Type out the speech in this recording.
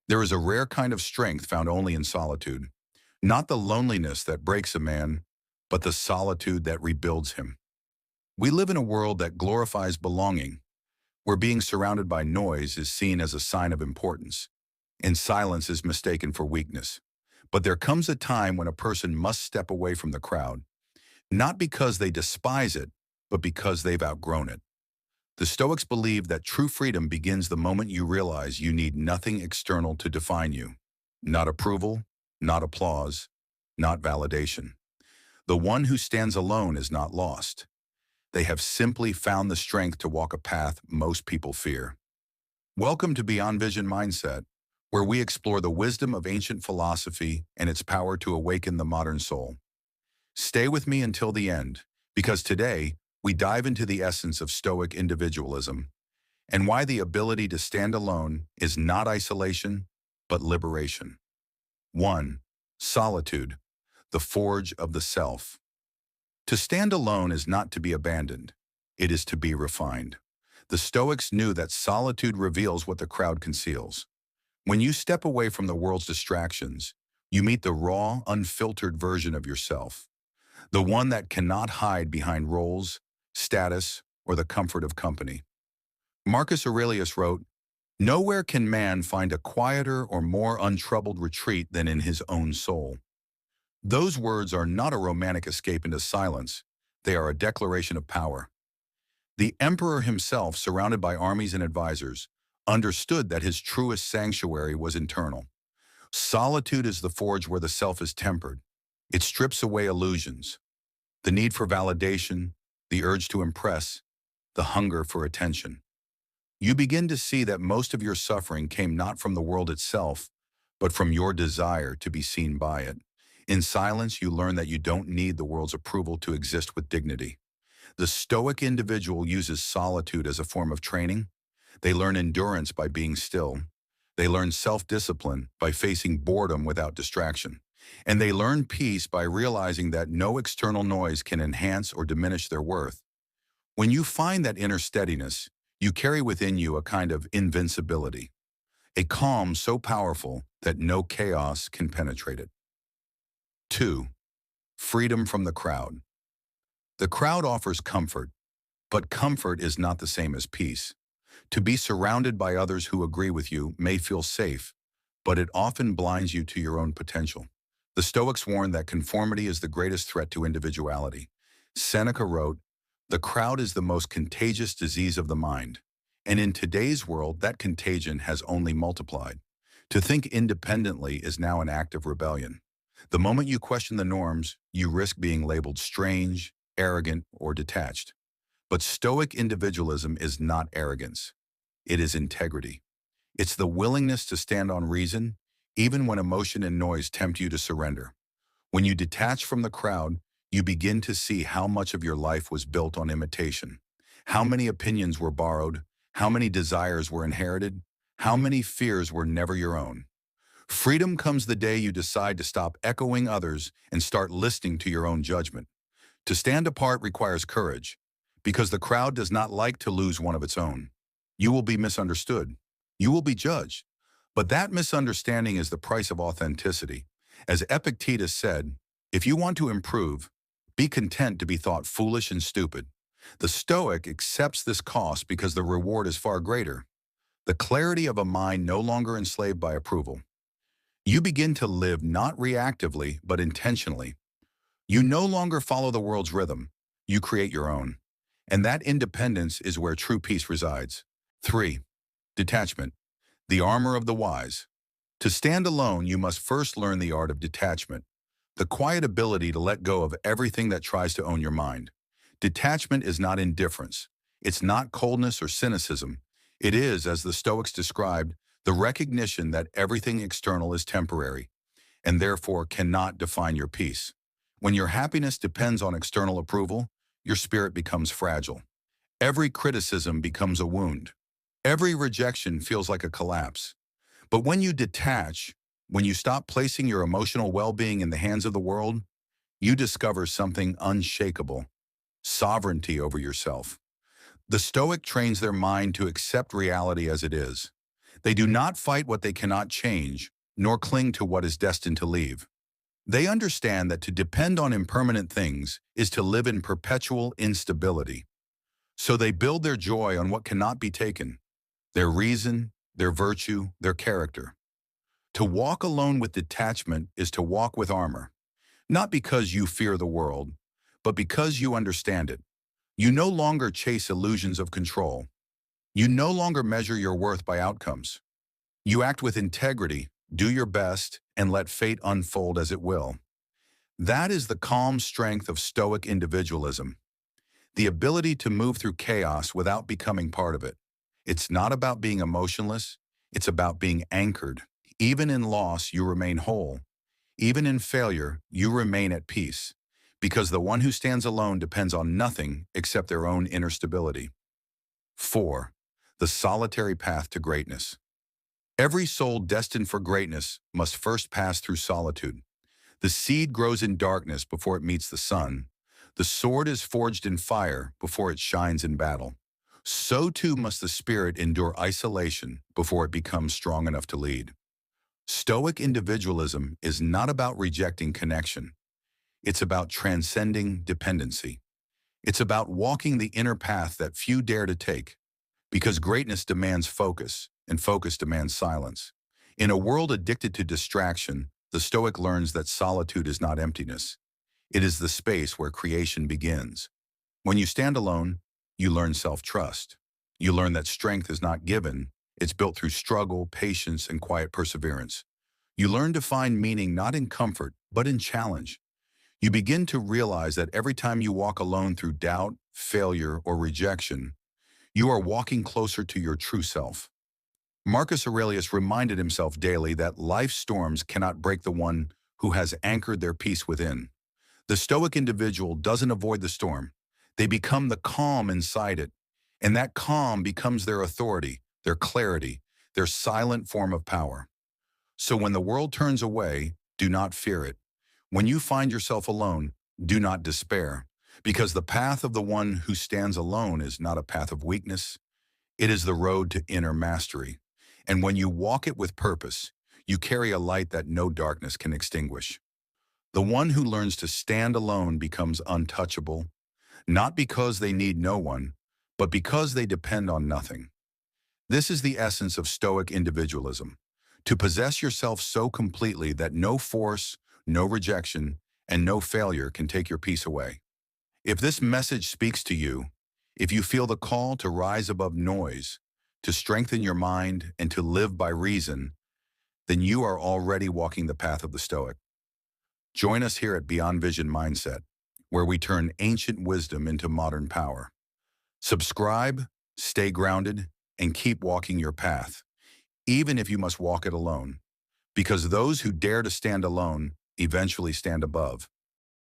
There is a rare kind of strength found only in solitude, not the loneliness that breaks a man, but the solitude that rebuilds him. We live in a world that glorifies belonging, where being surrounded by noise is seen as a sign of importance, and silence is mistaken for weakness. But there comes a time when a person must step away from the crowd, not because they despise it, but because they've outgrown it. The Stoics believe that true freedom begins the moment you realize you need nothing external to define you. Not approval, not applause, not validation. The one who stands alone is not lost. They have simply found the strength to walk a path most people fear. Welcome to Beyond Vision Mindset, where we explore the wisdom of ancient philosophy and its power to awaken the modern soul. Stay with me until the end, because today we dive into the essence of Stoic individualism and why the ability to stand alone is not isolation, but liberation. 1. Solitude, the forge of the self. To stand alone is not to be abandoned. It is to be refined. The Stoics knew that solitude reveals what the crowd conceals. When you step away from the world's distractions, you meet the raw, unfiltered version of yourself, the one that cannot hide behind roles, status, or the comfort of company. Marcus Aurelius wrote, "Nowhere can man find a quieter or more untroubled retreat than in his own soul." Those words are not a romantic escape into silence. They are a declaration of power. The emperor himself, surrounded by armies and advisors, understood that his truest sanctuary was internal. Solitude is the forge where the self is tempered. It strips away illusions, the need for validation, the urge to impress, the hunger for attention. You begin to see that most of your suffering came not from the world itself, but from your desire to be seen by it. In silence, you learn that you don't need the world's approval to exist with dignity. The Stoic individual uses solitude as a form of training. They learn endurance by being still. They learn self-discipline by facing boredom without distraction. And they learn peace by realizing that no external noise can enhance or diminish their worth. When you find that inner steadiness, you carry within you a kind of invincibility, a calm so powerful that no chaos can penetrate it. 2. Freedom from the crowd. The crowd offers comfort, but comfort is not the same as peace. To be surrounded by others who agree with you may feel safe, but it often blinds you to your own potential. The Stoics warned that conformity is the greatest threat to individuality. Seneca wrote, "The crowd is the most contagious disease of the mind." And in today's world, that contagion has only multiplied. To think independently is now an act of rebellion. The moment you question the norms, you risk being labeled strange, arrogant, or detached. But Stoic individualism is not arrogance. It is integrity. It's the willingness to stand on reason, even when emotion and noise tempt you to surrender. When you detach from the crowd, you begin to see how much of your life was built on imitation, how many opinions were borrowed, how many desires were inherited, how many fears were never your own. Freedom comes the day you decide to stop echoing others and start listening to your own judgment. To stand apart requires courage, because the crowd does not like to lose one of its own. You will be misunderstood. You will be judged. But that misunderstanding is the price of authenticity. As Epictetus said, if you want to improve, be content to be thought foolish and stupid. The Stoic accepts this cost because the reward is far greater. The clarity of a mind no longer enslaved by approval. You begin to live not reactively, but intentionally. You no longer follow the world's rhythm. You create your own. And that independence is where true peace resides. 3. Detachment, the armor of the wise. To stand alone, you must first learn the art of detachment, the quiet ability to let go of everything that tries to own your mind. Detachment is not indifference. It's not coldness or cynicism. It is, as the Stoics described, the recognition that everything external is temporary and therefore cannot define your peace. When your happiness depends on external approval, your spirit becomes fragile. Every criticism becomes a wound. Every rejection feels like a collapse. But when you detach, when you stop placing your emotional well-being in the hands of the world, you discover something unshakable: sovereignty over yourself. The Stoic trains their mind to accept reality as it is. They do not fight what they cannot change, nor cling to what is destined to leave. They understand that to depend on impermanent things is to live in perpetual instability. So they build their joy on what cannot be taken, their reason, their virtue, their character. To walk alone with detachment is to walk with armor, not because you fear the world, but because you understand it. You no longer chase illusions of control. You no longer measure your worth by outcomes. You act with integrity, do your best, and let fate unfold as it will. That is the calm strength of Stoic individualism, the ability to move through chaos without becoming part of it. It's not about being emotionless, it's about being anchored. Even in loss, you remain whole. Even in failure, you remain at peace, because the one who stands alone depends on nothing except their own inner stability. 4. The solitary path to greatness. Every soul destined for greatness must first pass through solitude. The seed grows in darkness before it meets the sun. The sword is forged in fire before it shines in battle. So too must the spirit endure isolation before it becomes strong enough to lead. Stoic individualism is not about rejecting connection. It's about transcending dependency. It's about walking the inner path that few dare to take, because greatness demands focus, and focus demands silence. In a world addicted to distraction, the Stoic learns that solitude is not emptiness. It is the space where creation begins. When you stand alone, you learn self-trust. You learn that strength is not given, it's built through struggle, patience, and quiet perseverance. You learn to find meaning not in comfort, but in challenge. You begin to realize that every time you walk alone through doubt, failure, or rejection, you are walking closer to your true self. Marcus Aurelius reminded himself daily that life's storms cannot break the one who has anchored their peace within. The Stoic individual doesn't avoid the storm. They become the calm inside it, and that calm becomes their authority, their clarity, their silent form of power. So when the world turns away, do not fear it. When you find yourself alone, do not despair, because the path of the one who stands alone is not a path of weakness. It is the road to inner mastery. And when you walk it with purpose, you carry a light that no darkness can extinguish. The one who learns to stand alone becomes untouchable, not because they need no one, but because they depend on nothing. This is the essence of Stoic individualism, to possess yourself so completely that no force, no rejection, and no failure can take your peace away. If this message speaks to you, if you feel the call to rise above noise, to strengthen your mind, and to live by reason, then you are already walking the path of the Stoic. Join us here at Beyond Vision Mindset, where we turn ancient wisdom into modern power. Subscribe, stay grounded, and keep walking your path, even if you must walk it alone, because those who dare to stand alone eventually stand above.